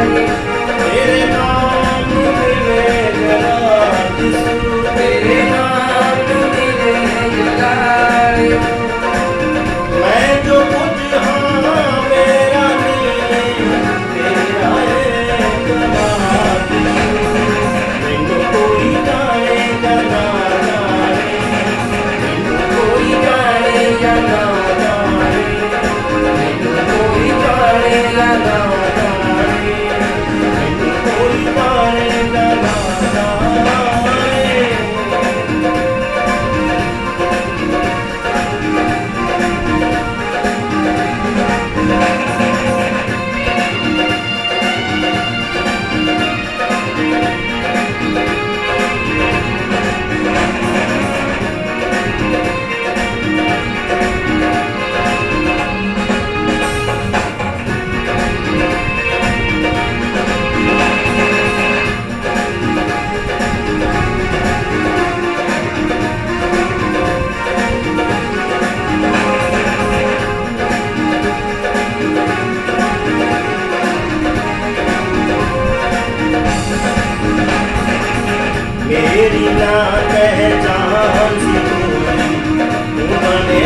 तेरे नाम मिले जरा यीशु, तेरे नाम मिले जरा यीशु। मैं जो कुछ हाँ मेरा नहीं तेरा एतबार यीशु। मैनू कोई जाने या ना जाने, मैनू कोई जाने या ना जाने, मैनू कोई जाने या ना जाने, मैनू कोई जाने या ना जाने। मेरी ना पहचान सी कोई, तू बने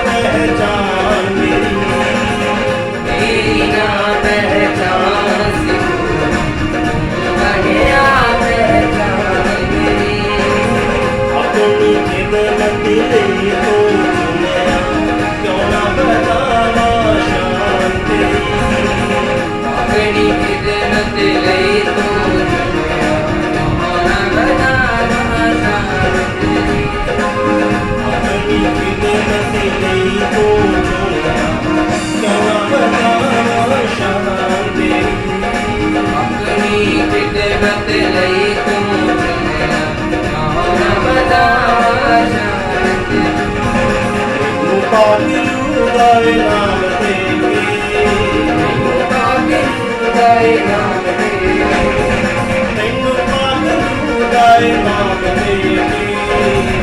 पहचान मेरी। मेरी ना पहचान सी बढ़िया पहचान मेरी। अपनी खिदमत ले तो चुनया, क्यों ना बतावा शान तेरी। अपनी खिदमत ले तो चुनया, क्यों ना बतावा शान तेरी। अपनी खिदमत ले तो चुनया, क्यों ना बतावा शान तेरी। अपनी खिदमत ले तो चुनया, क्यों ना बतावा शान तेरी। मैनू पागलू दाए नाम देके, मैनू पागलू दाए नाम देके, मैनू पागलू दाए नाम देके।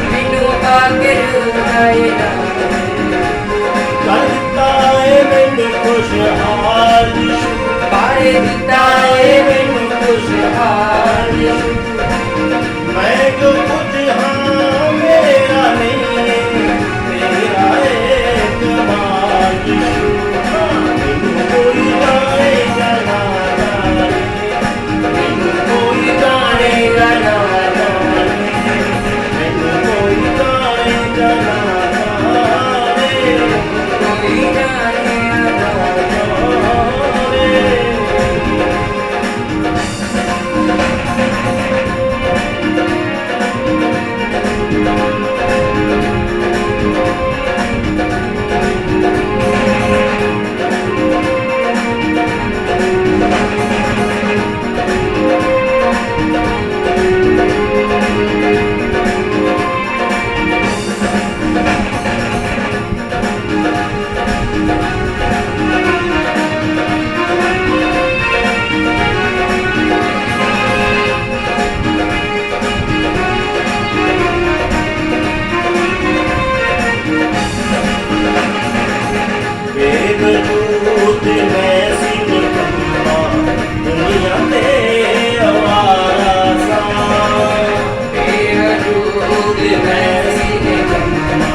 मैनू पागलू दाए नाम देके। कर दिता है मैनू खुशहाल यीशु, कर दिता है मैनू खुशहाल यीशु। मैं जो कुछ हाँ मेरा नहीं तेरा एतबार यीशु। मैनू कोई जाने या ना जाने, मैनू कोई जाने या ना जाने, मैनू कोई जाने या ना जाने, कोई जाने ना जाने। बेवजूद मैं सी निकम्मा, दुनिया ते आवारा सा। बेवजूद मैं सी निकम्मा,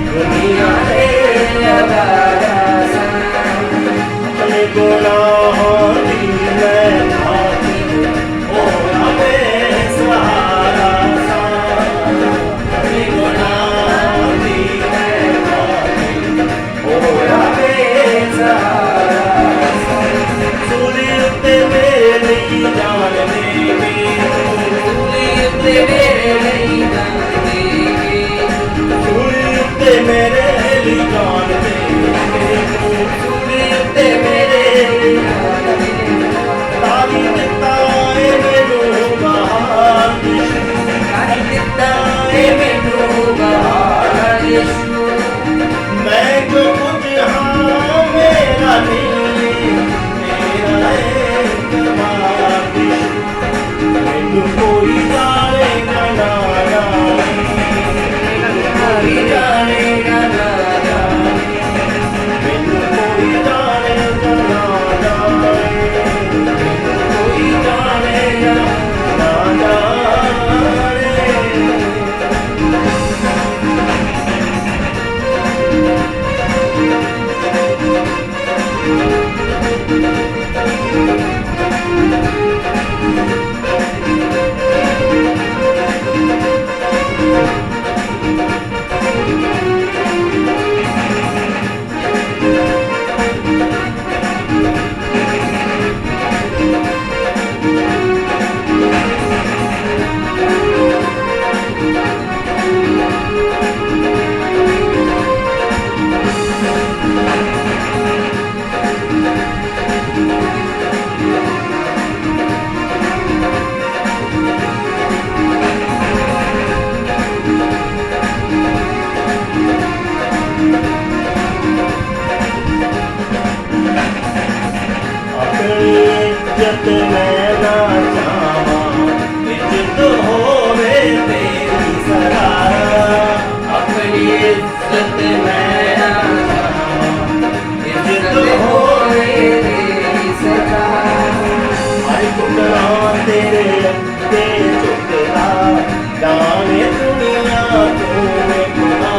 दुनिया ते आवारा सा। अपने गुनाहों दी मैं खाती, होया बेसहारा सा। अपने गुनाहों दी मैं खाती, होया बेसहारा सा। सूली उत्ते मेरे लिए जान देगी, सूली उत्ते मेरे ਲਈ ਜਾਨ ਦੇਗੇ। सूली उत्ते मेरे लिए जान देगी, सूली उत्ते मेरे लिए ਜਾਨ ਦੇਗੇ। तारी दिता है मैनू बहार यीशु, ਕਰ ਦਿੱਤਾ ਏ ਮੈਨੂੰ ਬਹਾਰ ਯੀਸ਼ੂ। मैं जो कुछ हाँ मेरा नहीं तेरा एतबार यीशु। मैनू कोई जाने या ना जाने, मैनू कोई जाने या ना जाने, ਇੱਜ਼ਤ ਮੈਂ ਨਾ ਚਾਹਾਂ, ਇੱਜ਼ਤ ਹੋਵੇ ਤੇਰੀ ਸਦਾ। अपनी इज्जत मैं ना चाहूं, इज्जत होवे तेरी सदा। ਹਰ ਟੁਕੜਾ ਤੇਰੇ ਅੱਗੇ ਝੁਕਦਾ, ਜਾਣੇ ਦੁਨੀਆ ਤੂੰ ਖੁਦਾ।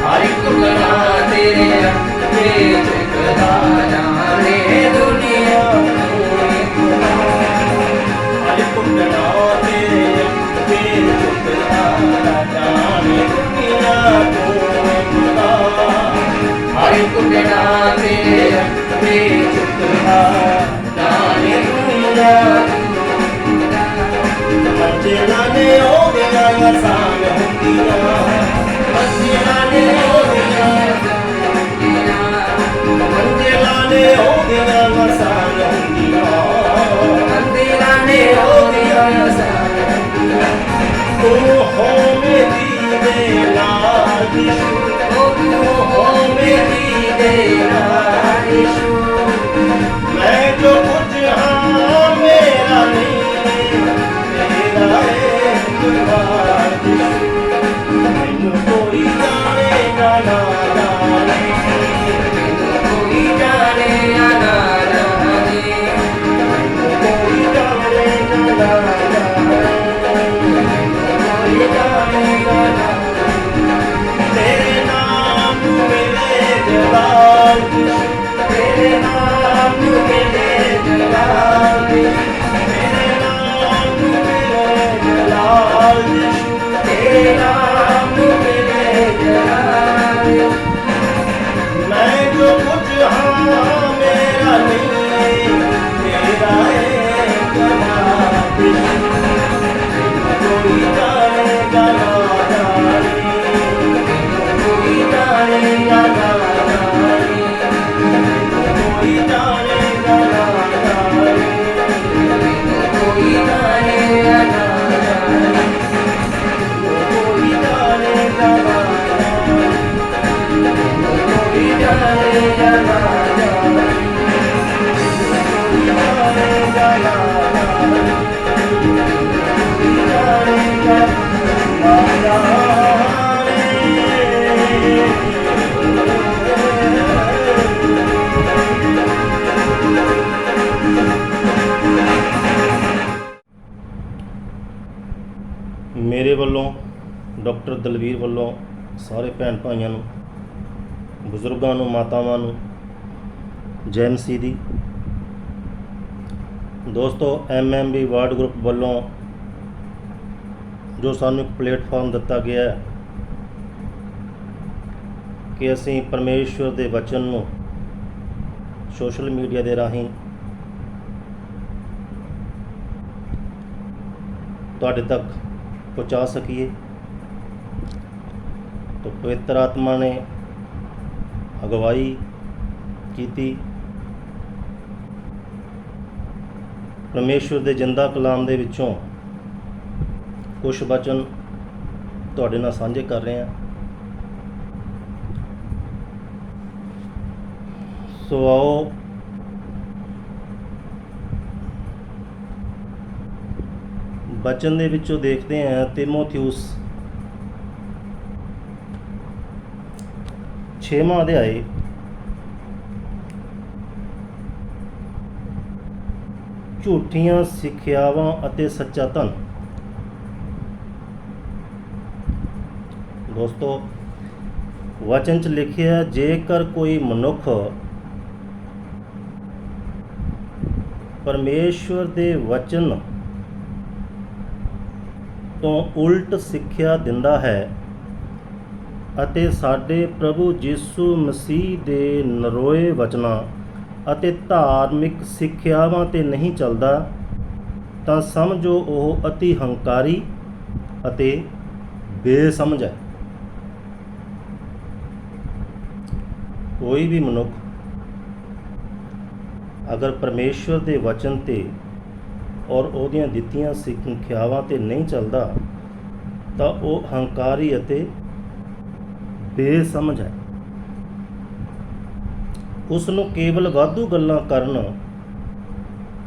हर टुकड़ा तेरे अगे झुकदा, जाने दुनिया तूने खुदा। ਹਰ ਟੁਕੜਾ ਤੇਰੇ ਅੱਗੇ ਝੁਕਦਾ, ਜਾਣੇ ਦੁਨੀਆ ਤੂੰ ਖੁਦਾ। हर टुकड़ा तेरे अगे झुकदा, जाने दुनिया तूने खुदा। ਮੰਜ਼ਿਲਾਂ ਨੇ ਉਹਦੀਆਂ ਆਸਾਨ ਹੁੰਦੀਆਂ, ਮੰਜ਼ਿਲਾਂ ਨੇ ਉਹਦੀਆਂ, ਮੰਜ਼ਿਲਾਂ ਨੇ ਉਹਦੀਆਂ ਆਸਾਨ ਹੁੰਦੀਆਂ। मंदिरा ने ओदिया सारिया, ਤੂੰ ਹੋਵੇਂਗੀ ਦੇ ਨਾਲ ਯਿਸੂ, ओ तू हो मेरी दे नाल यीशु। ਮੈਂ ਜੋ ਕੁਝ ਹਾਂ ਮੇਰਾ ਨਹੀਂ, ਤੇਰਾ ਇਕਬਾਰ ਯਿਸੂ। ਮੈਨੂੰ ਕੋਈ ਜਾਣੇਗਾ ਨਾ ਜਾਣੇ, कोई जाने या ना जाने, ਕੋਈ ਜਾਣੇਗਾ ਨਾ ਜਾਣੇ, कोई जानेगा ना। ਤੇਰੇ ਨਾਮ ਨੂੰ ਮਿਲੇ ਜਲਾਲ ਯਿਸੂ, तेरे नाम नू मिले जलाल, ਤੇਰੇ ਨਾਮ ਨੂੰ ਮਿਲੇ ਜਲਾਲ ਯਿਸੂ। तेरे नाम नू मिले जलाल। ਮੈਂ ਜੋ ਕੁਝ ਹਾਂ ਮੇਰਾ ਨਹੀਂ, ਤੇਰਾ ਇਕਬਾਰ ਯਿਸੂ। ਕੋਈ ਜਾਣੇਗਾ ਨਾ ਜਾਣੇ, कोई जानेगा ना जाने, ਕੋਈ ਜਾਣੇਗਾ ਨਾ ਜਾਣੇ। कोई जानेगा ना जाने, ਕੋਈ ਜਾਣੇਗਾ ਨਾ ਜਾਣੇ, कोई जानेगा ना जाने। ਕੋਈ ਜਾਣੇਗਾ ਨਾ ਜਾਣੇ, ਕੋਈ ਜਾਣੇਗਾ ਨਾ ਜਾਣੇ। ਮੇਰੇ ਵੱਲੋਂ ਡਾਕਟਰ ਦਲਵੀਰ ਵੱਲੋਂ ਸਾਰੇ ਭੈਣ ਭਾਈਆਂ ਨੂੰ, ਬਜ਼ੁਰਗਾਂ ਨੂੰ, ਮਾਤਾਵਾਂ ਨੂੰ ਜੈ ਮਸੀਹ ਦੀ। ਦੋਸਤੋ, MMB ਵਾਰਡ ਗਰੁੱਪ ਵੱਲੋਂ ਜੋ ਸਾਨੂੰ ਇੱਕ ਪਲੇਟਫਾਰਮ ਦਿੱਤਾ ਗਿਆ ਹੈ ਕਿ ਅਸੀਂ ਪਰਮੇਸ਼ਵਰ ਦੇ ਵਚਨ ਨੂੰ ਸੋਸ਼ਲ ਮੀਡੀਆ ਦੇ ਰਾਹੀਂ ਤੁਹਾਡੇ ਤੱਕ ਪਹੁੰਚਾ ਸਕੀਏ। ਤਾਂ ਪਵਿੱਤਰ ਆਤਮਾ ਨੇ ਅਗਵਾਈ ਕੀਤੀ। ਪਰਮੇਸ਼ਵਰ ਦੇ ਜਿੰਦਾ ਕਲਾਮ ਦੇ ਵਿੱਚੋਂ ਕੁਝ ਵਚਨ ਤੁਹਾਡੇ ਨਾਲ ਸਾਂਝੇ ਕਰ ਰਹੇ ਹਾਂ। ਸੋ ਆਓ ਵਚਨ ਦੇ ਵਿੱਚੋਂ ਦੇਖਦੇ ਹਾਂ ਤਿਮੋਥਿਉਸ 6ਵਾਂ ਅਧਿਆਇ ਝੂਠੀਆਂ ਸਿੱਖਿਆਵਾਂ ਅਤੇ ਸੱਚਾ ਧਨ। ਦੋਸਤੋ, ਵਚਨ 'ਚ ਲਿਖਿਆ, ਜੇਕਰ ਕੋਈ ਮਨੁੱਖ ਪਰਮੇਸ਼ਵਰ ਦੇ ਵਚਨ ਤੋਂ ਉਲਟ ਸਿੱਖਿਆ ਦਿੰਦਾ ਹੈ ਅਤੇ ਸਾਡੇ ਪ੍ਰਭੂ ਯਿਸੂ ਮਸੀਹ ਦੇ ਨਰੋਏ ਵਚਨਾਂ ਅਤੇ ਧਾਰਮਿਕ ਸਿੱਖਿਆਵਾਂ 'ਤੇ ਨਹੀਂ ਚੱਲਦਾ, ਤਾਂ ਸਮਝੋ ਉਹ ਅਤੀ ਹੰਕਾਰੀ ਅਤੇ ਬੇਸਮਝ ਹੈ। ਕੋਈ ਵੀ ਮਨੁੱਖ ਅਗਰ ਪਰਮੇਸ਼ਵਰ ਦੇ ਵਚਨ 'ਤੇ ਔਰ ਉਹਦੀਆਂ ਦਿੱਤੀਆਂ ਸਿੱਖਿਆਵਾਂ 'ਤੇ ਨਹੀਂ ਚੱਲਦਾ, ਤਾਂ ਉਹ ਹੰਕਾਰੀ ਅਤੇ ਬੇਸਮਝ ਹੈ। ਉਸ ਨੂੰ ਕੇਵਲ ਵਾਧੂ ਗੱਲਾਂ ਕਰਨ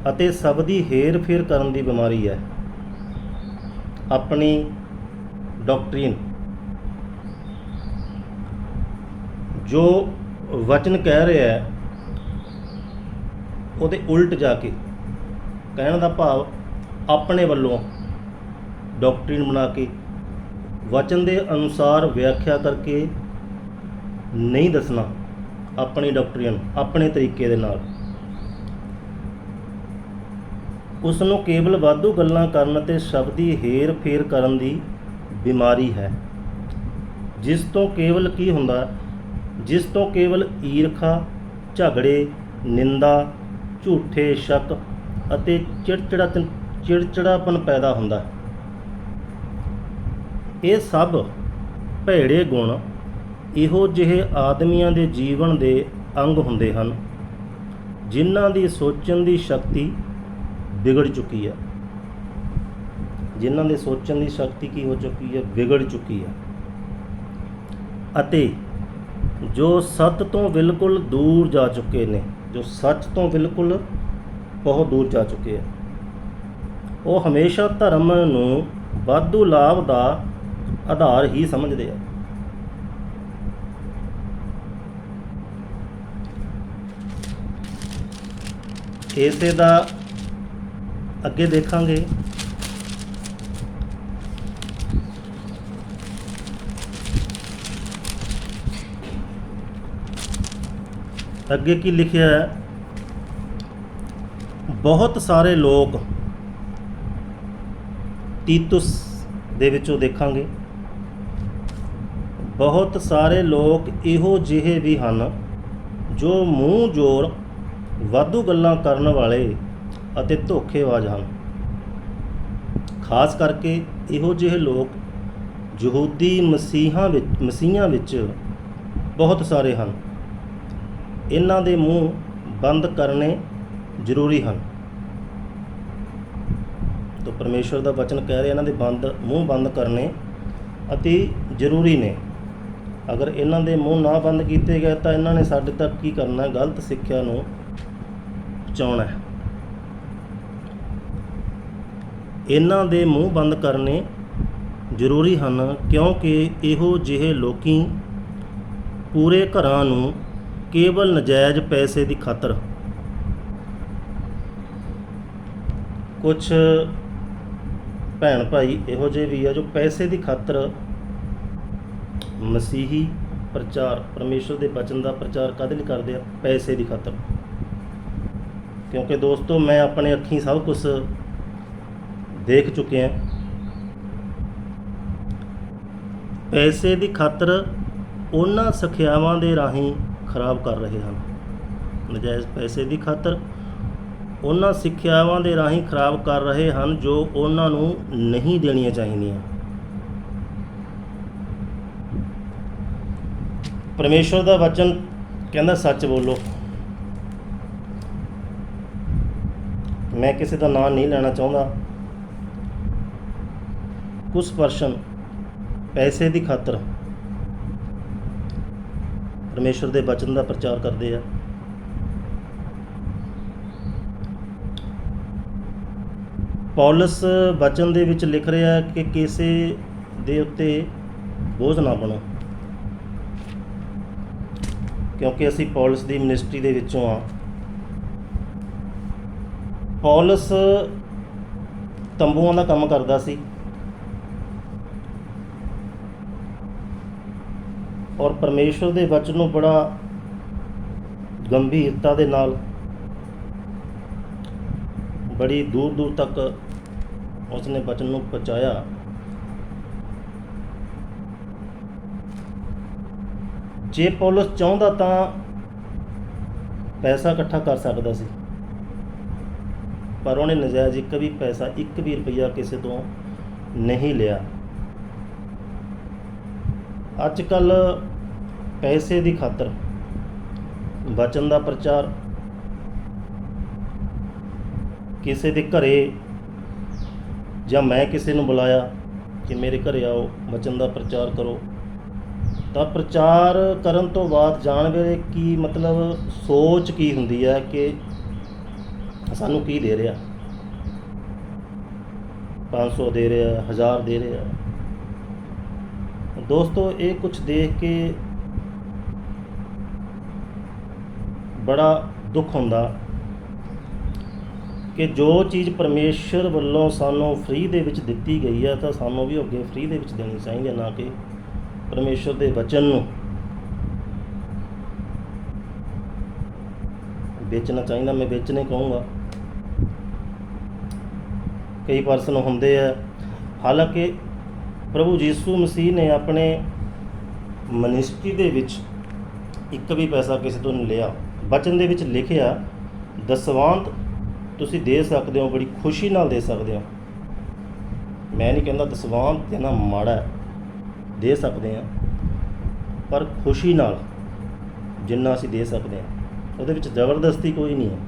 ਅਤੇ ਸ਼ਬਦੀ ਹੇਰ ਫੇਰ ਕਰਨ ਦੀ ਬਿਮਾਰੀ ਹੈ। ਆਪਣੀ ਡਾਕਟਰੀਨ ਜੋ ਵਚਨ ਕਹਿ ਰਿਹਾ ਹੈ ਉਹਦੇ ਉਲਟ ਜਾ ਕੇ ਕਹਿਣ ਦਾ ਭਾਵ ਆਪਣੇ ਵੱਲੋਂ ਡਾਕਟਰੀਨ ਬਣਾ ਕੇ ਵਚਨ ਦੇ ਅਨੁਸਾਰ ਵਿਆਖਿਆ ਕਰਕੇ ਨਹੀਂ ਦੱਸਣਾ ਆਪਣੀ ਡਾਕਟਰੀਨ ਆਪਣੇ ਤਰੀਕੇ ਦੇ ਨਾਲ। ਉਸ ਨੂੰ ਕੇਵਲ ਵਾਧੂ ਗੱਲਾਂ ਕਰਨ ਅਤੇ ਸ਼ਬਦੀ ਹੇਰ ਫੇਰ ਕਰਨ ਦੀ ਬਿਮਾਰੀ ਹੈ, ਜਿਸ ਤੋਂ ਕੇਵਲ ਕੀ ਹੁੰਦਾ, ਜਿਸ ਤੋਂ ਕੇਵਲ ਈਰਖਾ, ਝਗੜੇ, ਨਿੰਦਾ, ਝੂਠੇ ਸ਼ੱਕ ਅਤੇ ਚਿੜਚਿੜਾਪਨ ਪੈਦਾ ਹੁੰਦਾ। ਇਹ ਸਭ ਭੈੜੇ ਗੁਣ ਇਹੋ ਜਿਹੇ ਆਦਮੀਆਂ ਦੇ ਜੀਵਨ ਦੇ ਅੰਗ ਹੁੰਦੇ ਹਨ ਜਿਨ੍ਹਾਂ ਦੀ ਸੋਚਣ ਦੀ ਸ਼ਕਤੀ ਵਿਗੜ ਚੁੱਕੀ ਹੈ, ਜਿਨ੍ਹਾਂ ਦੇ ਸੋਚਣ ਦੀ ਸ਼ਕਤੀ ਕੀ ਹੋ ਚੁੱਕੀ ਹੈ, ਵਿਗੜ ਚੁੱਕੀ ਹੈ, ਅਤੇ ਜੋ ਸੱਚ ਤੋਂ ਬਿਲਕੁਲ ਦੂਰ ਜਾ ਚੁੱਕੇ ਨੇ, ਜੋ ਸੱਚ ਤੋਂ ਬਿਲਕੁਲ ਬਹੁਤ ਦੂਰ ਜਾ ਚੁੱਕੇ ਆ। ਉਹ ਹਮੇਸ਼ਾ ਧਰਮ ਨੂੰ ਵਾਧੂ ਲਾਭ ਦਾ ਆਧਾਰ ਹੀ ਸਮਝਦੇ ਆ। ਇਸੇ ਦਾ ਅੱਗੇ ਦੇਖਾਂਗੇ। ਅੱਗੇ ਕੀ ਲਿਖਿਆ ਹੈ, ਬਹੁਤ ਸਾਰੇ ਲੋਕ, ਤੀਤੁਸ ਦੇ ਵਿੱਚੋਂ ਦੇਖਾਂਗੇ, ਬਹੁਤ ਸਾਰੇ ਲੋਕ ਇਹੋ ਜਿਹੇ ਵੀ ਹਨ ਜੋ ਮੂੰਹ ਜ਼ੋਰ ਵਾਧੂ ਗੱਲਾਂ ਕਰਨ ਵਾਲੇ ਅਤੇ ਧੋਖੇਬਾਜ਼ ਹਨ। ਖਾਸ ਕਰਕੇ ਇਹੋ ਜਿਹੇ ਲੋਕ ਯਹੂਦੀ ਮਸੀਹਾਂ ਵਿੱਚ ਬਹੁਤ ਸਾਰੇ ਹਨ। ਇਹਨਾਂ ਦੇ ਮੂੰਹ ਬੰਦ ਕਰਨੇ ਜ਼ਰੂਰੀ ਹਨ। ਤਾਂ ਪਰਮੇਸ਼ਵਰ ਦਾ ਵਚਨ ਕਹਿ ਰਿਹਾ ਇਹਨਾਂ ਦੇ ਮੂੰਹ ਬੰਦ ਕਰਨੇ ਅਤੀ ਜ਼ਰੂਰੀ ਨੇ। ਅਗਰ ਇਹਨਾਂ ਦੇ ਮੂੰਹ ਨਾ ਬੰਦ ਕੀਤੇ ਗਏ ਤਾਂ ਇਹਨਾਂ ਨੇ ਸਾਡੇ ਤੱਕ ਕੀ ਕਰਨਾ, ਗਲਤ ਸਿੱਖਿਆ ਨੂੰ ਪਹੁੰਚਾਉਣਾ ਹੈ। ਇਹਨਾਂ ਦੇ ਮੂੰਹ ਬੰਦ ਕਰਨੇ ਜ਼ਰੂਰੀ ਹਨ ਕਿਉਂਕਿ ਇਹੋ ਜਿਹੇ ਲੋਕੀ ਪੂਰੇ ਘਰਾਂ ਨੂੰ ਕੇਵਲ ਨਜਾਇਜ਼ ਪੈਸੇ ਦੀ ਖਾਤਰ, ਕੁਛ ਭੈਣ ਭਾਈ ਇਹੋ ਜਿਹੇ ਵੀ ਆ ਜੋ ਪੈਸੇ ਦੀ ਖਾਤਰ ਮਸੀਹੀ ਪ੍ਰਚਾਰ, ਪਰਮੇਸ਼ਵਰ ਦੇ ਵਚਨ ਦਾ ਪ੍ਰਚਾਰ ਕਾਹਦੇ ਲਈ ਕਰਦੇ ਆ, ਪੈਸੇ ਦੀ ਖਾਤਰ। ਕਿਉਂਕਿ ਦੋਸਤੋ ਮੈਂ ਆਪਣੇ ਅੱਖੀਂ ਸਭ ਕੁਝ ਦੇਖ ਚੁੱਕਿਆ। ਪੈਸੇ ਦੀ ਖਾਤਰ ਉਹਨਾਂ ਸਿੱਖਿਆਵਾਂ ਦੇ ਰਾਹੀਂ ਖਰਾਬ ਕਰ ਰਹੇ ਹਨ। ਨਜਾਇਜ਼ ਪੈਸੇ ਦੀ ਖਾਤਰ ਉਹਨਾਂ ਸਿੱਖਿਆਵਾਂ ਦੇ ਰਾਹੀਂ ਖਰਾਬ ਕਰ ਰਹੇ ਹਨ ਜੋ ਉਹਨਾਂ ਨੂੰ ਨਹੀਂ ਦੇਣੀਆਂ ਚਾਹੀਦੀਆਂ। ਪਰਮੇਸ਼ਵਰ ਦਾ ਵਚਨ ਕਹਿੰਦਾ ਸੱਚ ਬੋਲੋ। ਮੈਂ ਕਿਸੇ ਦਾ ਨਾਂ ਨਹੀਂ ਲੈਣਾ ਚਾਹੁੰਦਾ। ਕੁਝ ਪਰਸਨ ਪੈਸੇ ਦੀ ਖਾਤਰ ਪਰਮੇਸ਼ਵਰ ਦੇ ਵਚਨ ਦਾ ਪ੍ਰਚਾਰ ਕਰਦੇ ਆ। ਪੌਲਸ ਵਚਨ ਦੇ ਵਿੱਚ ਲਿਖ ਰਿਹਾ ਕਿ ਕਿਸੇ ਦੇ ਉੱਤੇ ਬੋਝ ਨਾ ਬਣੋ, ਕਿਉਂਕਿ ਅਸੀਂ ਪੌਲਸ ਦੀ ਮਿਨਿਸਟਰੀ ਦੇ ਵਿੱਚੋਂ ਆ। ਪੌਲਸ ਤੰਬੂਆਂ ਦਾ ਕੰਮ ਕਰਦਾ ਸੀ ਔਰ ਪਰਮੇਸ਼ਵਰ ਦੇ ਵਚਨ ਨੂੰ ਬੜਾ ਗੰਭੀਰਤਾ ਦੇ ਨਾਲ ਬੜੀ ਦੂਰ ਦੂਰ ਤੱਕ ਉਸਨੇ ਵਚਨ ਨੂੰ ਪਹੁੰਚਾਇਆ। ਜੇ ਪੌਲਸ ਚਾਹੁੰਦਾ ਤਾਂ ਪੈਸਾ ਇਕੱਠਾ ਕਰ ਸਕਦਾ ਸੀ, ਪਰ ਉਹਨੇ ਨਜਾਇਜ਼ ਇੱਕ ਵੀ ਰੁਪਈਆ ਕਿਸੇ ਤੋਂ ਨਹੀਂ ਲਿਆ। ਅੱਜ ਕੱਲ੍ਹ ਪੈਸੇ ਦੀ ਖਾਤਰ ਵਚਨ ਦਾ ਪ੍ਰਚਾਰ, ਕਿਸੇ ਦੇ ਘਰੇ ਜਾਂ ਮੈਂ ਕਿਸੇ ਨੂੰ ਬੁਲਾਇਆ ਕਿ ਮੇਰੇ ਘਰੇ ਆਓ ਵਚਨ ਦਾ ਪ੍ਰਚਾਰ ਕਰੋ, ਤਾਂ ਪ੍ਰਚਾਰ ਕਰਨ ਤੋਂ ਬਾਅਦ ਜਾਣ ਵੇਲੇ ਕੀ ਮਤਲਬ ਸੋਚ ਕੀ ਹੁੰਦੀ ਹੈ ਕਿ ਸਾਨੂੰ ਕੀ ਦੇ ਰਿਹਾ, 500 ਦੇ ਰਿਹਾ, 1000 ਦੇ ਰਿਹਾ। ਦੋਸਤੋ, ਇਹ ਕੁਝ ਦੇਖ ਕੇ ਬੜਾ ਦੁੱਖ ਹੁੰਦਾ ਕਿ ਜੋ ਚੀਜ਼ ਪਰਮੇਸ਼ਰ ਵੱਲੋਂ ਸਾਨੂੰ ਫ੍ਰੀ ਦੇ ਵਿੱਚ ਦਿੱਤੀ ਗਈ ਹੈ ਤਾਂ ਸਾਨੂੰ ਵੀ ਅੱਗੇ ਫ੍ਰੀ ਦੇ ਵਿੱਚ ਦੇਣੀ ਚਾਹੀਦੀ ਹੈ, ਨਾ ਕਿ ਪਰਮੇਸ਼ਰ ਦੇ ਵਚਨ ਨੂੰ ਵੇਚਣਾ ਚਾਹੀਦਾ। ਮੈਂ ਵੇਚਣੇ ਕਹੂੰਗਾ। ਕਈ ਪਰਸਨ ਹੁੰਦੇ ਆ, ਹਾਲਾਂਕਿ ਪ੍ਰਭੂ ਯੀਸ਼ੂ ਮਸੀਹ ਨੇ ਆਪਣੇ ਮਨਿਸਟਰੀ ਦੇ ਵਿੱਚ ਇੱਕ ਵੀ ਪੈਸਾ ਕਿਸੇ ਤੋਂ ਨਹੀਂ ਲਿਆ। ਵਚਨ ਦੇ ਵਿੱਚ ਲਿਖਿਆ, ਦਸਵੰਧ ਤੁਸੀਂ ਦੇ ਸਕਦੇ ਹੋ, ਬੜੀ ਖੁਸ਼ੀ ਨਾਲ ਦੇ ਸਕਦੇ ਹੋ। ਮੈਂ ਨਹੀਂ ਕਹਿੰਦਾ ਦਸਵੰਧ ਦੇਣਾ ਮਾੜਾ ਹੈ, ਦੇ ਸਕਦੇ ਹਾਂ, ਪਰ ਖੁਸ਼ੀ ਨਾਲ ਜਿੰਨਾ ਅਸੀਂ ਦੇ ਸਕਦੇ ਹਾਂ, ਉਹਦੇ ਵਿੱਚ ਜ਼ਬਰਦਸਤੀ ਕੋਈ ਨਹੀਂ ਹੈ।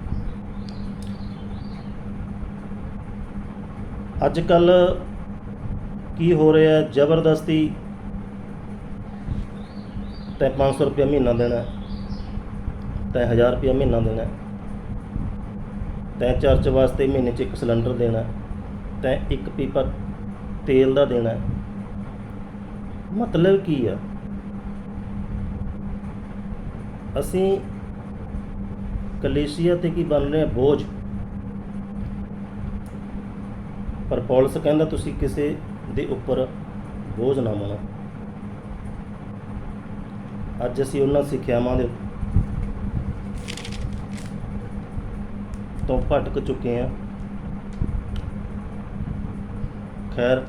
ਅੱਜ ਕੱਲ੍ਹ ਕੀ ਹੋ ਰਿਹਾ, ਜ਼ਬਰਦਸਤੀ ਤੈਂ 500 ਰੁਪਇਆ ਮਹੀਨਾ ਦੇਣਾ, ਤੈਂ 1000 ਰੁਪਇਆ ਮਹੀਨਾ ਦੇਣਾ, ਤੈਂ ਚਰਚ ਵਾਸਤੇ ਮਹੀਨੇ 'ਚ 1 ਸਿਲੰਡਰ ਦੇਣਾ, ਤੈਂ 1 ਪੀਪਾ ਤੇਲ ਦਾ ਦੇਣਾ। ਮਤਲਬ ਕੀ ਆ? ਅਸੀਂ ਕਲੀਸਿਆ 'ਤੇ ਕੀ ਬਣ ਰਹੇ ਹਾਂ? ਬੋਝ। ਪਰ ਪੌਲਸ ਕਹਿੰਦਾ ਤੁਸੀਂ ਕਿਸੇ ਦੇ ਉੱਪਰ ਬੋਝ ਨਾ ਬਣੋ। ਅੱਜ ਅਸੀਂ ਉਹਨਾਂ ਸਿੱਖਿਆਵਾਂ ਦੇ ਤੋਂ ਭਟਕ ਚੁੱਕੇ ਹਾਂ। ਖੈਰ,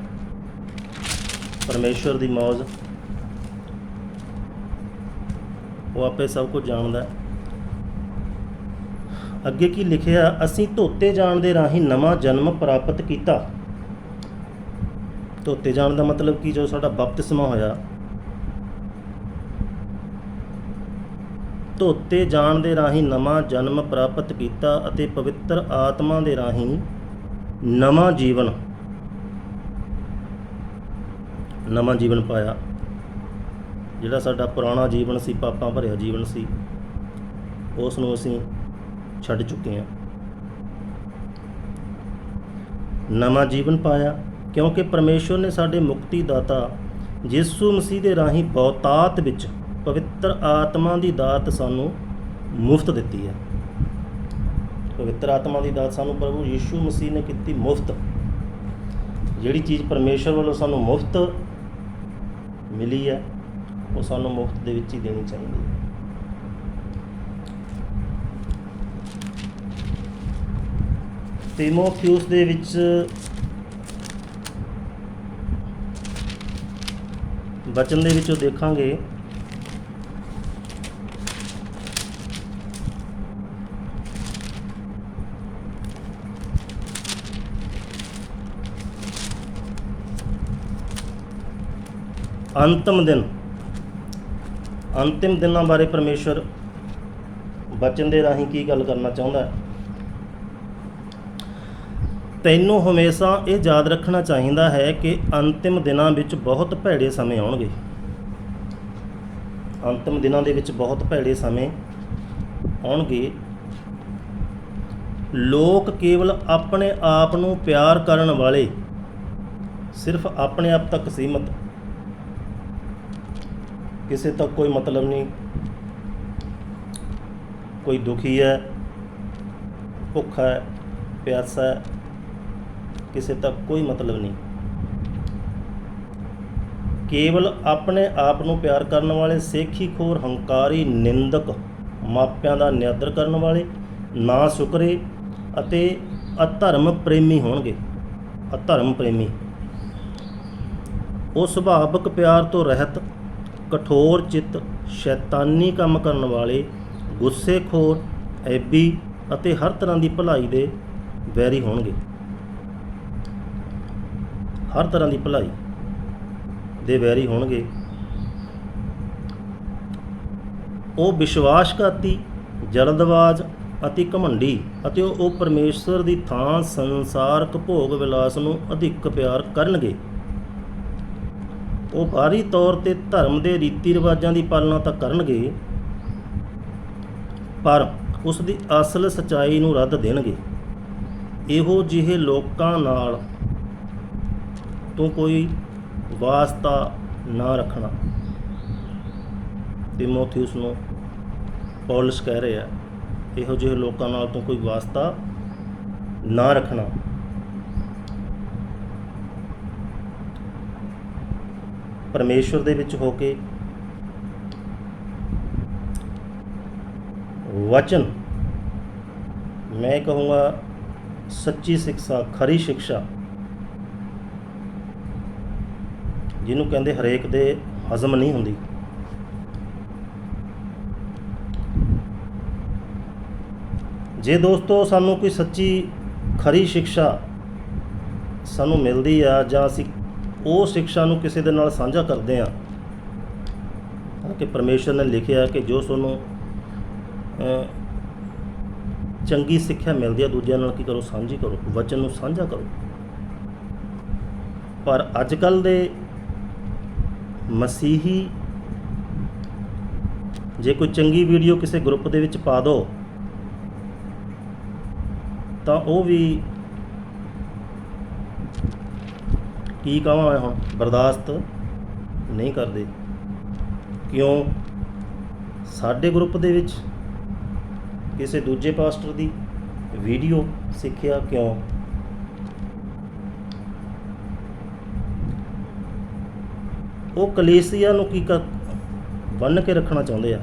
ਪਰਮੇਸ਼ਵਰ ਦੀ ਮੌਜ, ਉਹ ਆਪੇ ਸਭ ਕੁਝ ਜਾਣਦਾ। ਅੱਗੇ ਕੀ ਲਿਖਿਆ, ਅਸੀਂ ਧੋਤੇ ਜਾਣ ਦੇ ਰਾਹੀਂ ਨਵਾਂ ਜਨਮ ਪ੍ਰਾਪਤ ਕੀਤਾ। ਧੋਤੇ ਜਾਣ ਦਾ ਮਤਲਬ ਕਿ ਜੋ ਸਾਡਾ ਬਪਤਿਸਮਾ ਹੋਇਆ, ਧੋਤੇ ਜਾਣ ਦੇ ਰਾਹੀਂ ਨਵਾਂ ਜਨਮ ਪ੍ਰਾਪਤ ਕੀਤਾ ਅਤੇ ਪਵਿੱਤਰ ਆਤਮਾ ਦੇ ਰਾਹੀਂ ਨਵਾਂ ਜੀਵਨ ਪਾਇਆ। ਜਿਹੜਾ ਸਾਡਾ ਪੁਰਾਣਾ ਜੀਵਨ ਸੀ, ਪਾਪਾਂ ਭਰਿਆ ਜੀਵਨ ਸੀ, ਉਸ ਨੂੰ ਅਸੀਂ ਛੱਡ ਚੁੱਕੇ ਹਾਂ। ਨਵਾਂ ਜੀਵਨ ਪਾਇਆ ਕਿਉਂਕਿ ਪਰਮੇਸ਼ਵਰ ਨੇ ਸਾਡੇ ਮੁਕਤੀ ਦਾਤਾ ਯਿਸੂ ਮਸੀਹ ਦੇ ਰਾਹੀਂ ਬਹੁਤਾਤ ਵਿੱਚ ਪਵਿੱਤਰ ਆਤਮਾ ਦੀ ਦਾਤ ਸਾਨੂੰ ਮੁਫਤ ਦਿੱਤੀ ਹੈ। ਪਵਿੱਤਰ ਆਤਮਾ ਦੀ ਦਾਤ ਸਾਨੂੰ ਪ੍ਰਭੂ ਯਿਸੂ ਮਸੀਹ ਨੇ ਕੀਤੀ ਮੁਫਤ। ਜਿਹੜੀ ਚੀਜ਼ ਪਰਮੇਸ਼ਵਰ ਵੱਲੋਂ ਸਾਨੂੰ ਮੁਫਤ ਮਿਲੀ ਹੈ, ਉਹ ਸਾਨੂੰ ਮੁਫਤ ਦੇ ਵਿੱਚ ਹੀ ਦੇਣੀ ਚਾਹੀਦੀ ਹੈ। ਤੀਮੋਥਿਉਸ ਦੇ ਵਿੱਚ ਵਚਨ ਦੇ ਵਿੱਚੋਂ ਦੇਖਾਂਗੇ, ਅੰਤਿਮ ਦਿਨਾਂ ਬਾਰੇ ਪਰਮੇਸ਼ਵਰ ਵਚਨ ਦੇ ਰਾਹੀਂ ਕੀ ਗੱਲ ਕਰਨਾ ਚਾਹੁੰਦਾ ਹੈ। ਤੈਨੂੰ ਹਮੇਸ਼ਾ ਇਹ ਯਾਦ ਰੱਖਣਾ ਚਾਹੀਦਾ ਹੈ ਕਿ ਅੰਤਿਮ ਦਿਨਾਂ ਵਿੱਚ ਬਹੁਤ ਭੈੜੇ ਸਮੇਂ ਆਉਣਗੇ। ਅੰਤਿਮ ਦਿਨਾਂ ਦੇ ਵਿੱਚ ਬਹੁਤ ਭੈੜੇ ਸਮੇਂ ਆਉਣਗੇ। ਲੋਕ ਕੇਵਲ ਆਪਣੇ ਆਪ ਨੂੰ ਪਿਆਰ ਕਰਨ ਵਾਲੇ, ਸਿਰਫ ਆਪਣੇ ਆਪ ਤੱਕ ਸੀਮਤ, ਕਿਸੇ ਤੱਕ ਕੋਈ ਮਤਲਬ ਨਹੀਂ। ਕੋਈ ਦੁਖੀ ਹੈ, ਭੁੱਖਾ ਹੈ, ਪਿਆਸਾ ਹੈ, ਕਿਸੇ ਤੱਕ ਕੋਈ ਮਤਲਬ ਨਹੀਂ। ਕੇਵਲ ਆਪਣੇ ਆਪ ਨੂੰ ਪਿਆਰ ਕਰਨ ਵਾਲੇ, ਸੇਖੀਖੋਰ, ਹੰਕਾਰੀ, ਨਿੰਦਕ, ਮਾਪਿਆਂ ਦਾ ਨਿਆਦਰ ਕਰਨ ਵਾਲੇ, ਨਾ ਸ਼ੁਕਰੇ ਅਤੇ ਅਧਰਮ ਪ੍ਰੇਮੀ ਹੋਣਗੇ। ਅਧਰਮ ਪ੍ਰੇਮੀ ਉਹ ਸੁਭਾਵਕ ਪਿਆਰ ਤੋਂ ਰਹਿਤ, ਕਠੋਰ ਚਿੱਤ, ਸ਼ੈਤਾਨੀ ਕੰਮ ਕਰਨ ਵਾਲੇ, ਗੁੱਸੇਖੋਰ, ਐਬੀ ਅਤੇ ਹਰ ਤਰ੍ਹਾਂ ਦੀ ਭਲਾਈ ਦੇ ਵੈਰੀ ਹੋਣਗੇ। ਹਰ ਤਰ੍ਹਾਂ ਦੀ ਭਲਾਈ ਦੇ ਵੈਰੀ ਹੋਣਗੇ। ਉਹ ਵਿਸ਼ਵਾਸਘਾਤੀ, ਜਲਦਬਾਜ਼ ਅਤੇ ਘਮੰਡੀ ਅਤੇ ਉਹ ਪਰਮੇਸ਼ਵਰ ਦੀ ਥਾਂ ਸੰਸਾਰਕ ਭੋਗ ਵਿਲਾਸ ਨੂੰ ਅਧਿਕ ਪਿਆਰ ਕਰਨਗੇ। ਉਹ ਬਾਹਰੀ ਤੌਰ 'ਤੇ ਧਰਮ ਦੇ ਰੀਤੀ ਰਿਵਾਜ਼ਾਂ ਦੀ ਪਾਲਣਾ ਤਾਂ ਕਰਨਗੇ, ਪਰ ਉਸ ਦੀ ਅਸਲ ਸੱਚਾਈ ਨੂੰ ਰੱਦ ਦੇਣਗੇ। ਇਹੋ ਜਿਹੇ ਲੋਕਾਂ ਨਾਲ ਤੂੰ ਕੋਈ ਵਾਸਤਾ ਨਾ ਰੱਖਣਾ। ਤਿਮੋਥਿਉਸ ਨੂੰ ਪੌਲਸ ਕਹਿ ਰਿਹਾ, ਇਹੋ ਜਿਹੇ ਲੋਕਾਂ ਨਾਲ ਤੂੰ ਕੋਈ ਵਾਸਤਾ ਨਾ ਰੱਖਣਾ। ਪਰਮੇਸ਼ਵਰ ਦੇ ਵਿੱਚ ਹੋ ਕੇ ਵਚਨ, ਮੈਂ ਕਹੂੰਗਾ ਸੱਚੀ ਸਿੱਖਿਆ, ਖਰੀ ਸਿੱਖਿਆ, ਜਿਹਨੂੰ ਕਹਿੰਦੇ ਹਰੇਕ ਦੇ ਹਜ਼ਮ ਨਹੀਂ ਹੁੰਦੀ। ਜੇ ਦੋਸਤੋ ਸਾਨੂੰ ਕੋਈ ਸੱਚੀ ਖਰੀ ਸਿੱਖਿਆ ਸਾਨੂੰ ਮਿਲਦੀ ਆ, ਜਾਂ ਅਸੀਂ ਉਹ ਸਿੱਖਿਆ ਨੂੰ ਕਿਸੇ ਦੇ ਨਾਲ ਸਾਂਝਾ ਕਰਦੇ ਹਾਂ, ਕਿ ਪਰਮੇਸ਼ਰ ਨੇ ਲਿਖਿਆ ਕਿ ਜੋ ਤੁਹਾਨੂੰ ਚੰਗੀ ਸਿੱਖਿਆ ਮਿਲਦੀ ਆ, ਦੂਜਿਆਂ ਨਾਲ ਕੀ ਕਰੋ, ਸਾਂਝੀ ਕਰੋ, ਵਚਨ ਨੂੰ ਸਾਂਝਾ ਕਰੋ। ਪਰ ਅੱਜ ਕੱਲ੍ਹ ਦੇ ਮਸੀਹੀ ਜੇ ਕੋਈ ਚੰਗੀ ਵੀਡੀਓ ਕਿਸੇ ਗਰੁੱਪ ਦੇ ਵਿੱਚ ਪਾ ਦਿਓ ਤਾਂ ਉਹ ਵੀ ਕੀ ਕਹਾਂ ਮੈਂ ਹੁਣ, ਬਰਦਾਸ਼ਤ ਨਹੀਂ ਕਰਦੇ। ਕਿਉਂ? ਸਾਡੇ ਗਰੁੱਪ ਦੇ ਵਿੱਚ ਕਿਸੇ ਦੂਜੇ ਪਾਸਟਰ ਦੀ ਵੀਡੀਓ ਸਿੱਖਿਆ ਕਿਉਂ? ਉਹ ਕਲੀਸਿਆ ਨੂੰ ਕੀ ਬੰਨ੍ਹ ਕੇ ਰੱਖਣਾ ਚਾਹੁੰਦੇ ਆ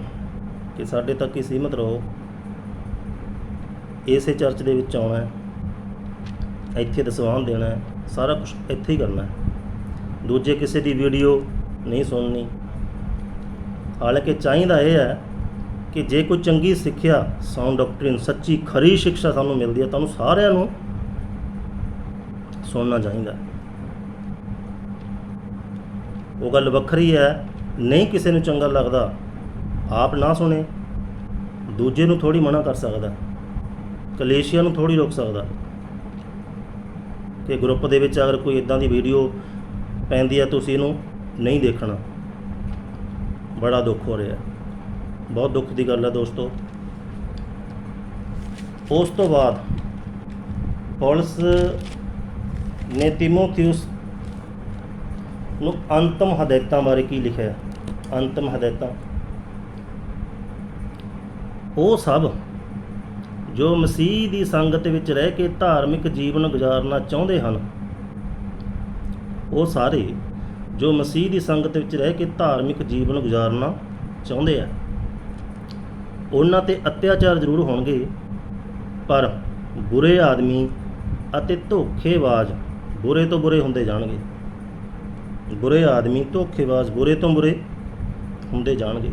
ਕਿ ਸਾਡੇ ਤੱਕ ਹੀ ਸੀਮਤ ਰਹੋ, ਇਸੇ ਚਰਚ ਦੇ ਵਿੱਚ ਆਉਣਾ ਹੈ, ਇੱਥੇ ਦਸਵਾਨ ਦੇਣਾ ਹੈ, ਸਾਰਾ ਕੁਛ ਇੱਥੇ ਹੀ ਕਰਨਾ ਹੈ, ਦੂਜੇ ਕਿਸੇ ਦੀ ਵੀਡੀਓ ਨਹੀਂ ਸੁਣਨੀ। ਹਾਲਾਂਕਿ ਚਾਹੀਦਾ ਇਹ ਹੈ ਕਿ ਜੇ ਕੋਈ ਚੰਗੀ ਸਿੱਖਿਆ, ਸਾਊਂਡ ਡਾਕਟਰੀਨ, ਸੱਚੀ ਖਰੀ ਸਿੱਖਿਆ ਸਾਨੂੰ ਮਿਲਦੀ ਹੈ, ਤੁਹਾਨੂੰ ਸਾਰਿਆਂ ਨੂੰ ਸੁਣਨਾ ਚਾਹੀਦਾ। ਉਹ ਗੱਲ ਵੱਖਰੀ ਹੈ, ਨਹੀਂ ਕਿਸੇ ਨੂੰ ਚੰਗਾ ਲੱਗਦਾ ਆਪ ਨਾ ਸੁਣੇ, ਦੂਜੇ ਨੂੰ ਥੋੜ੍ਹੀ ਮਨਾ ਕਰ ਸਕਦਾ, ਕਲੇਸ਼ੀਆ ਨੂੰ ਥੋੜ੍ਹੀ ਰੋਕ ਸਕਦਾ। ਕਿ ਗਰੁੱਪ ਦੇ ਵਿੱਚ ਅਗਰ ਕੋਈ ਇੱਦਾਂ ਦੀ ਵੀਡੀਓ ਪੈਂਦੀ ਹੈ ਤੁਸੀਂ ਇਹਨੂੰ ਨਹੀਂ ਦੇਖਣਾ। ਬੜਾ ਦੁੱਖ ਹੋ ਰਿਹਾ, ਬਹੁਤ ਦੁੱਖ ਦੀ ਗੱਲ ਹੈ ਦੋਸਤੋ। ਉਸ ਤੋਂ ਬਾਅਦ ਪੌਲਸ ਨੇ ਤਿਮੋਥਿਉਸ ਨੂੰ ਅੰਤਮ ਹਦਾਇਤਾਂ ਬਾਰੇ ਕੀ ਲਿਖਿਆ? ਅੰਤਮ ਹਦਾਇਤਾਂ ਉਹ ਸਭ ਜੋ ਮਸੀਹ ਦੀ ਸੰਗਤ ਵਿੱਚ ਰਹਿ ਕੇ ਧਾਰਮਿਕ ਜੀਵਨ ਗੁਜ਼ਾਰਨਾ ਚਾਹੁੰਦੇ ਹਨ, ਉਹ ਸਾਰੇ ਜੋ ਮਸੀਹ ਦੀ ਸੰਗਤ ਵਿੱਚ ਰਹਿ ਕੇ ਧਾਰਮਿਕ ਜੀਵਨ ਗੁਜ਼ਾਰਨਾ ਚਾਹੁੰਦੇ ਆ, ਉਹਨਾਂ 'ਤੇ ਅਤਿਆਚਾਰ ਜ਼ਰੂਰ ਹੋਣਗੇ, ਪਰ ਬੁਰੇ ਆਦਮੀ ਅਤੇ ਧੋਖੇਬਾਜ਼ ਬੁਰੇ ਤੋਂ ਬੁਰੇ ਹੁੰਦੇ ਜਾਣਗੇ। ਬੁਰੇ ਆਦਮੀ, ਧੋਖੇਬਾਜ਼ ਬੁਰੇ ਤੋਂ ਬੁਰੇ ਹੁੰਦੇ ਜਾਣਗੇ।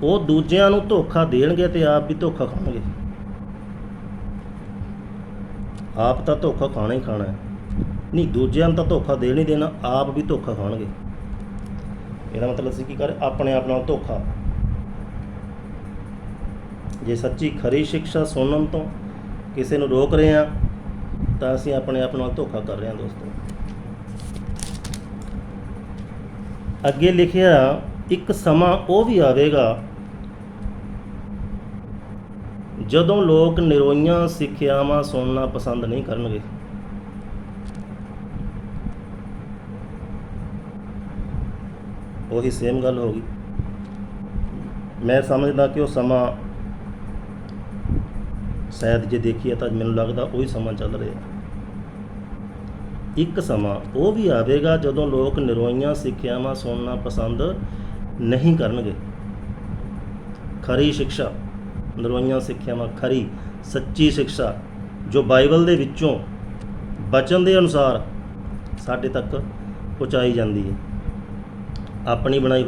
ਉਹ ਦੂਜਿਆਂ ਨੂੰ ਧੋਖਾ ਦੇਣਗੇ ਤੇ ਆਪ ਵੀ ਧੋਖਾ ਖਾਣਗੇ। ਆਪ ਤਾਂ ਧੋਖਾ ਖਾਣਾ ਹੀ ਖਾਣਾ ਹੈ, ਨਹੀਂ ਦੂਜਿਆਂ ਨੂੰ ਤਾਂ ਧੋਖਾ ਦੇਣ ਹੀ ਦੇਣਾ, ਆਪ ਵੀ ਧੋਖਾ ਖਾਣਗੇ। ਇਹਦਾ ਮਤਲਬ ਅਸੀਂ ਕੀ ਕਰ, ਆਪਣੇ ਆਪ ਨਾਲ ਧੋਖਾ। ਜੇ ਸੱਚੀ ਖਰੀ ਸਿੱਖਿਆ ਸੁਣਨ ਤੋਂ ਕਿਸੇ ਨੂੰ ਰੋਕ ਰਹੇ ਹਾਂ ਤਾਂ ਅਸੀਂ ਆਪਣੇ ਆਪ ਨਾਲ ਧੋਖਾ ਕਰ ਰਹੇ ਹਾਂ ਦੋਸਤੋ। ਅੱਗੇ ਲਿਖਿਆ, ਇੱਕ ਸਮਾਂ ਉਹ ਵੀ ਆਵੇਗਾ ਜਦੋਂ ਲੋਕ ਨਿਰੋਈਆਂ ਸਿੱਖਿਆਵਾਂ ਸੁਣਨਾ ਪਸੰਦ ਨਹੀਂ ਕਰਨਗੇ। ਉਹੀ ਸੇਮ ਗੱਲ ਹੋ ਗਈ। ਮੈਂ ਸਮਝਦਾ ਕਿ ਉਹ ਸਮਾਂ ਸ਼ਾਇਦ ਜੇ ਦੇਖੀਏ ਤਾਂ ਮੈਨੂੰ ਲੱਗਦਾ ਉਹੀ ਸਮਾਂ ਚੱਲ ਰਿਹਾ। ਇੱਕ ਸਮਾਂ ਉਹ ਵੀ ਆਵੇਗਾ ਜਦੋਂ ਲੋਕ ਨਿਰੋਈਆਂ ਸਿੱਖਿਆਵਾਂ ਸੁਣਨਾ ਪਸੰਦ ਨਹੀਂ ਕਰਨਗੇ। ਖਰੀ ਸਿੱਖਿਆ, ਨਿਰੋਈਆਂ ਸਿੱਖਿਆਵਾਂ, ਖਰੀ ਸੱਚੀ ਸਿੱਖਿਆ ਜੋ ਬਾਈਬਲ ਦੇ ਵਿੱਚੋਂ ਬਚਨ ਦੇ ਅਨੁਸਾਰ ਸਾਡੇ ਤੱਕ ਪਹੁੰਚਾਈ ਜਾਂਦੀ ਹੈ। ਆਪਣੀ ਬਣਾਈ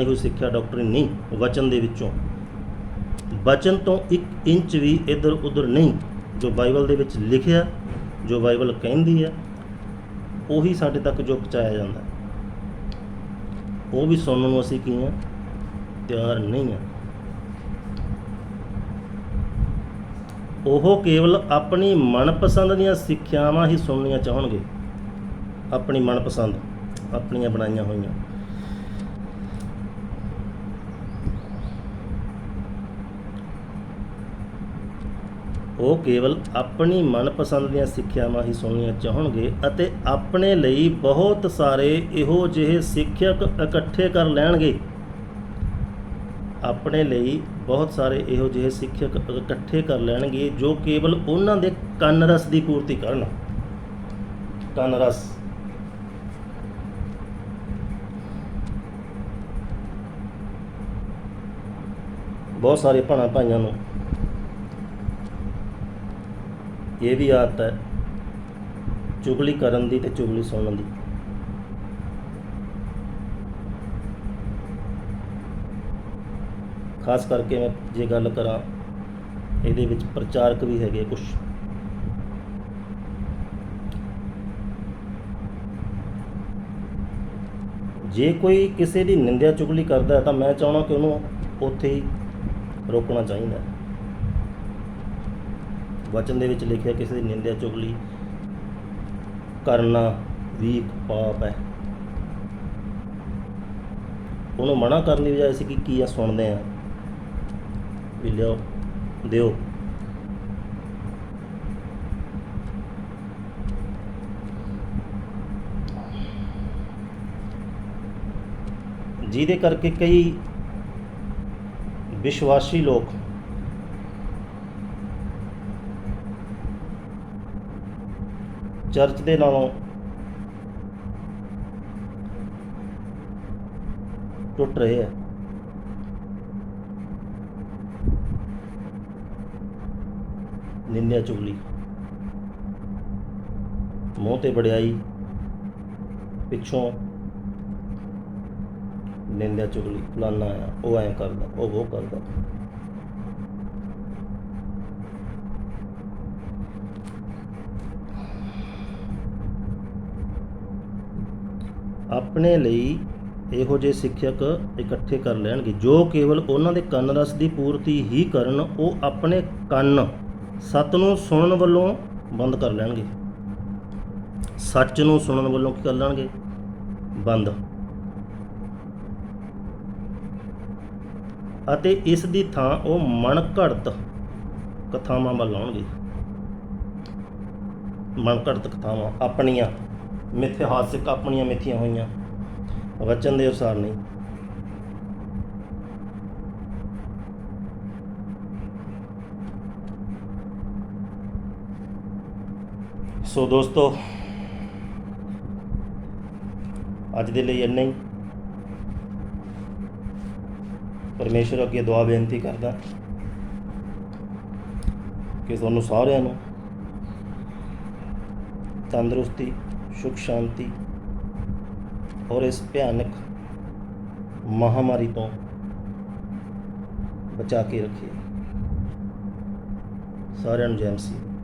ਹੋਈ ਸਿੱਖਿਆ ਡਾਕਟਰੀਨ ਨਹੀਂ, ਵਚਨ ਦੇ ਵਿੱਚੋਂ, ਵਚਨ ਤੋਂ 1 ਇੰਚ ਵੀ ਇੱਧਰ ਉੱਧਰ ਨਹੀਂ। ਜੋ ਬਾਈਬਲ ਦੇ ਵਿੱਚ ਲਿਖਿਆ, ਜੋ ਬਾਈਬਲ ਕਹਿੰਦੀ ਹੈ, ਉਹੀ ਸਾਡੇ ਤੱਕ ਜੋ ਪਹੁੰਚਾਇਆ ਜਾਂਦਾ, ਉਹ ਵੀ ਸੁਣਨ ਨੂੰ ਅਸੀਂ ਕੀ ਹਾਂ, ਤਿਆਰ ਨਹੀਂ ਹਾਂ। ਉਹ ਕੇਵਲ ਆਪਣੀ ਮਨਪਸੰਦ ਦੀਆਂ ਸਿੱਖਿਆਵਾਂ ਹੀ ਸੁਣਨੀਆਂ ਚਾਹਣਗੇ, ਆਪਣੀ ਮਨਪਸੰਦ, ਆਪਣੀਆਂ ਬਣਾਈਆਂ ਹੋਈਆਂ। ਉਹ ਕੇਵਲ ਆਪਣੀ ਮਨਪਸੰਦ ਦੀਆਂ ਸਿੱਖਿਆਵਾਂ ਹੀ ਸੁਣਨੀਆਂ ਚਾਹਣਗੇ ਅਤੇ ਆਪਣੇ ਲਈ ਬਹੁਤ ਸਾਰੇ ਇਹੋ ਜਿਹੇ ਸਿੱਖਿਅਕ ਇਕੱਠੇ ਕਰ ਲੈਣਗੇ। ਆਪਣੇ ਲਈ ਬਹੁਤ ਸਾਰੇ ਇਹੋ ਜਿਹੇ ਸਿੱਖਿਅਕ ਇਕੱਠੇ ਕਰ ਲੈਣਗੇ ਜੋ ਕੇਵਲ ਉਹਨਾਂ ਦੇ ਕੰਨ ਰਸ ਦੀ ਪੂਰਤੀ ਕਰਨ। ਕੰਨ ਰਸ। ਬਹੁਤ ਸਾਰੇ ਭੈਣਾਂ ਭਾਈਆਂ ਨੂੰ ਇਹ ਵੀ ਆਦਤ ਹੈ ਚੁਗਲੀ ਕਰਨ ਦੀ ਤੇ ਚੁਗਲੀ ਸੁਣਨ ਦੀ। ਖਾਸ ਕਰਕੇ ਮੈਂ ਜੇ ਗੱਲ ਕਰਾਂ, ਇਹਦੇ ਵਿੱਚ ਪ੍ਰਚਾਰਕ ਵੀ ਹੈਗੇ ਕੁਛ। ਜੇ ਕੋਈ ਕਿਸੇ ਦੀ ਨਿੰਦਿਆ ਚੁਗਲੀ ਕਰਦਾ ਹੈ ਤਾਂ ਮੈਂ ਚਾਹੁੰਦਾ ਕਿ ਉਹਨੂੰ ਉੱਥੇ ਹੀ ਰੋਕਣਾ ਚਾਹੀਦਾ। ਵਚਨ ਦੇ ਵਿੱਚ ਲਿਖਿਆ ਕਿਸੇ ਦੀ ਨਿੰਦਿਆ ਚੁਗਲੀ ਕਰਨਾ ਵੀ ਪਾਪ ਹੈ। ਉਹਨੂੰ ਮਨਾ ਕਰਨ ਦੀ ਬਜਾਏ ਅਸੀਂ ਕੀ ਆ ਸੁਣਦੇ ਹਾਂ ਵੀ ਲਿਓ ਦਿਓ। ਜਿਹਦੇ ਕਰਕੇ ਕਈ ਵਿਸ਼ਵਾਸੀ ਲੋਕ ਚਰਚ ਦੇ ਨਾਲੋਂ ਟੁੱਟ ਰਹੇ ਹੈ। ਨਿੰਦਿਆ ਚੁਗਲੀ, ਮੂੰਹ ਤੇ ਵਡਿਆਈ, ਪਿੱਛੋਂ ਨਿੰਦਿਆ ਚੁਗਲੀ। ਫਲਾਨਾ ਆ, ਉਹ ਐਂ ਕਰਦਾ, ਉਹ ਕਰਦਾ। ਆਪਣੇ ਲਈ ਇਹੋ ਜਿਹੇ ਸਿੱਖਿਅਕ ਇਕੱਠੇ ਕਰ ਲੈਣਗੇ ਜੋ ਕੇਵਲ ਉਹਨਾਂ ਦੇ ਕੰਨ ਰਸ ਦੀ ਪੂਰਤੀ ਹੀ ਕਰਨ। ਉਹ ਆਪਣੇ ਕੰਨ ਸੱਤ ਨੂੰ ਸੁਣਨ ਵੱਲੋਂ ਬੰਦ ਕਰ ਲੈਣਗੇ। ਸੱਚ ਨੂੰ ਸੁਣਨ ਵੱਲੋਂ ਕੀ ਕਰ ਲੈਣਗੇ? ਬੰਦ। ਅਤੇ ਇਸ ਦੀ ਥਾਂ ਉਹ ਮਨ ਘੜਤ ਕਥਾਵਾਂ ਵੱਲ ਆਉਣਗੇ। ਮਨ ਘੜਤ ਕਥਾਵਾਂ ਆਪਣੀਆਂ ਮਿਥਿਹਾਸਿਕ, ਆਪਣੀਆਂ ਮਿਥੀਆਂ ਹੋਈਆਂ, ਵਚਨ ਦੇ ਅਨੁਸਾਰ ਨਹੀਂ। ਸੋ ਦੋਸਤੋ, ਅੱਜ ਦੇ ਲਈ ਇੰਨਾ ਹੀ। ਪਰਮੇਸ਼ਰ ਅੱਗੇ ਦੁਆ ਬੇਨਤੀ ਕਰਦਾ ਕਿ ਤੁਹਾਨੂੰ ਸਾਰਿਆਂ ਨੂੰ ਤੰਦਰੁਸਤੀ, ਸੁਖ ਸ਼ਾਂਤੀ ਔਰ ਇਸ ਭਿਆਨਕ ਮਹਾਮਾਰੀ ਤੋਂ ਬਚਾ ਕੇ ਰੱਖੇ। ਸਾਰਿਆਂ ਨੂੰ ਜੈ ਮਸੀਹ।